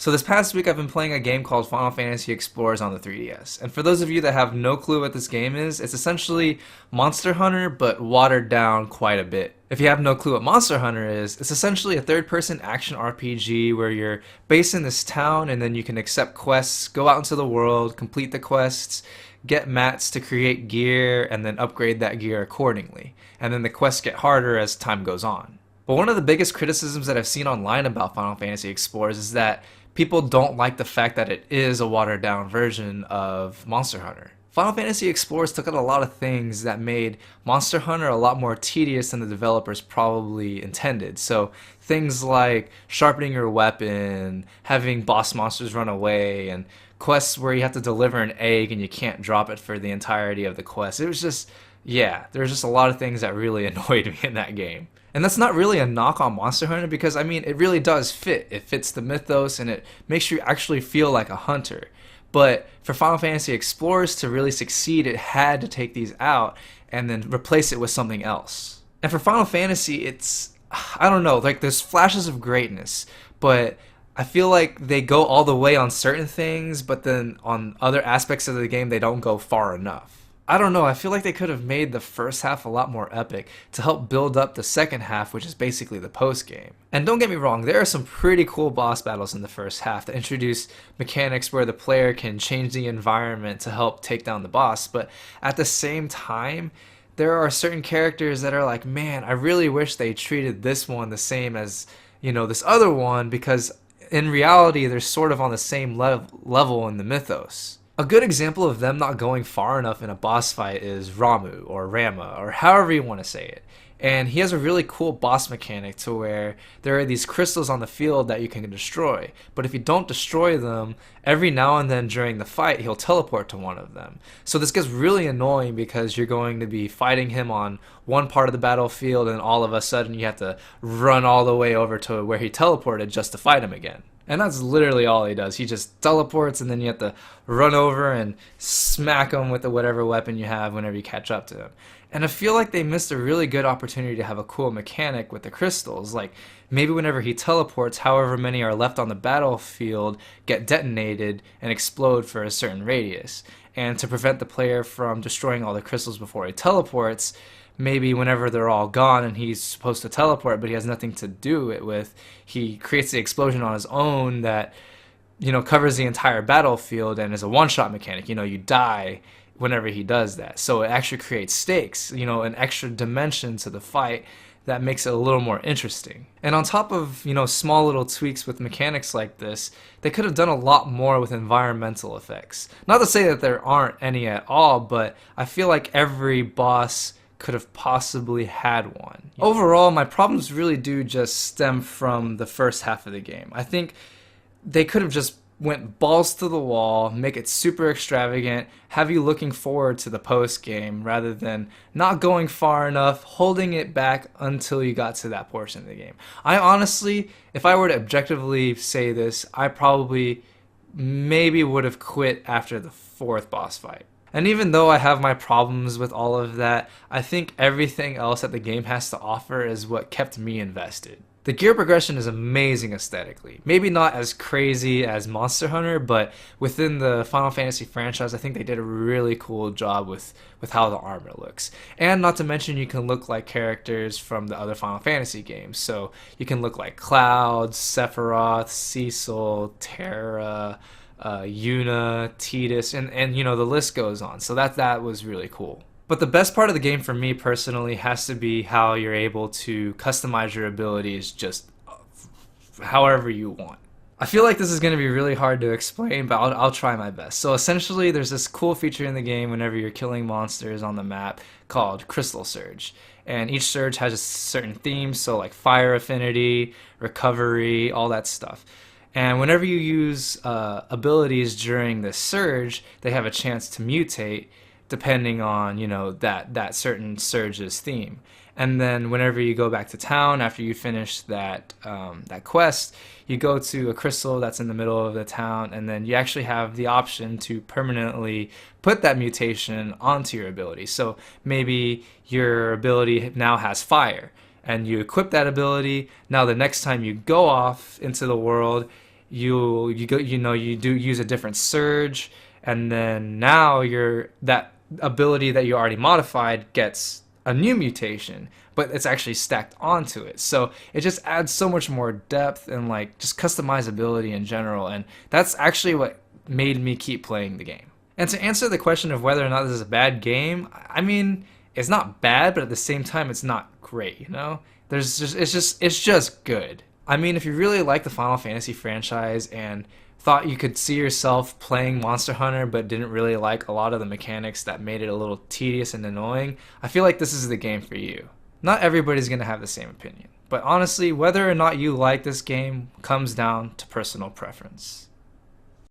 So this past week I've been playing a game called Final Fantasy Explorers on the 3DS. And for those of you that have no clue what this game is, it's essentially Monster Hunter but watered down quite a bit. If you have no clue what Monster Hunter is, it's essentially a third-person action RPG where you're based in this town and then you can accept quests, go out into the world, complete the quests, get mats to create gear, and then upgrade that gear accordingly. And then the quests get harder as time goes on. But one of the biggest criticisms that I've seen online about Final Fantasy Explorers is that people don't like the fact that it is a watered down version of Monster Hunter. Final Fantasy Explorers took out a lot of things that made Monster Hunter a lot more tedious than the developers probably intended. So things like sharpening your weapon, having boss monsters run away, and quests where you have to deliver an egg and you can't drop it for the entirety of the quest. It was just, yeah, there's just a lot of things that really annoyed me in that game. And that's not really a knock on Monster Hunter because, I mean, it really does fit. It fits the mythos and it makes you actually feel like a hunter. But for Final Fantasy Explorers to really succeed, it had to take these out and then replace it with something else. And for Final Fantasy, it's, I don't know, like there's flashes of greatness, but I feel like they go all the way on certain things, but then on other aspects of the game, they don't go far enough. I don't know, I feel like they could have made the first half a lot more epic to help build up the second half, which is basically the post game. And don't get me wrong, there are some pretty cool boss battles in the first half that introduce mechanics where the player can change the environment to help take down the boss, but at the same time, there are certain characters that are like, man, I really wish they treated this one the same as, this other one, because in reality, they're sort of on the same level in the mythos. A good example of them not going far enough in a boss fight is Ramu or Rama or however you want to say it. And he has a really cool boss mechanic to where there are these crystals on the field that you can destroy. But if you don't destroy them, every now and then during the fight, he'll teleport to one of them. So this gets really annoying because you're going to be fighting him on one part of the battlefield and all of a sudden you have to run all the way over to where he teleported just to fight him again. And that's literally all he does. He just teleports and then you have to run over and smack him with whatever weapon you have whenever you catch up to him. And I feel like they missed a really good opportunity to have a cool mechanic with the crystals. Like maybe whenever he teleports, however many are left on the battlefield get detonated and explode for a certain radius. And to prevent the player from destroying all the crystals before he teleports, maybe whenever they're all gone and he's supposed to teleport but he has nothing to do it with, he creates the explosion on his own that covers the entire battlefield and is a one-shot mechanic. You die whenever he does that, so it actually creates stakes, an extra dimension to the fight that makes it a little more interesting. And on top of small little tweaks with mechanics like this, they could have done a lot more with environmental effects. Not to say that there aren't any at all, but I feel like every boss could have possibly had one. Overall, my problems really do just stem from the first half of the game. I think they could have just went balls to the wall, make it super extravagant, have you looking forward to the post game rather than not going far enough, holding it back until you got to that portion of the game. I honestly, if I were to objectively say this, I probably maybe would have quit after the fourth boss fight. And even though I have my problems with all of that, I think everything else that the game has to offer is what kept me invested. The gear progression is amazing aesthetically. Maybe not as crazy as Monster Hunter, but within the Final Fantasy franchise, I think they did a really cool job with how the armor looks. And not to mention, you can look like characters from the other Final Fantasy games. So you can look like Cloud, Sephiroth, Cecil, Terra, Yuna, Tidus, and the list goes on. So that was really cool. But the best part of the game for me personally has to be how you're able to customize your abilities just however you want. I feel like this is going to be really hard to explain, but I'll try my best. So essentially, there's this cool feature in the game whenever you're killing monsters on the map called Crystal Surge. And each surge has a certain theme, so like fire affinity, recovery, all that stuff. And whenever you use abilities during this surge, they have a chance to mutate depending on that certain surge's theme. And then whenever you go back to town after you finish that quest, you go to a crystal that's in the middle of the town, and then you actually have the option to permanently put that mutation onto your ability. So maybe your ability now has fire, and you equip that ability. Now the next time you go off into the world, you do use a different surge, and then now that ability that you already modified gets a new mutation, but it's actually stacked onto it. So it just adds so much more depth and like just customizability in general, and that's actually what made me keep playing the game. And to answer the question of whether or not this is a bad game, I mean, it's not bad, but at the same time, it's not great. You know, it's just good. I mean, if you really like the Final Fantasy franchise and thought you could see yourself playing Monster Hunter but didn't really like a lot of the mechanics that made it a little tedious and annoying, I feel like this is the game for you. Not everybody's going to have the same opinion, but honestly, whether or not you like this game comes down to personal preference.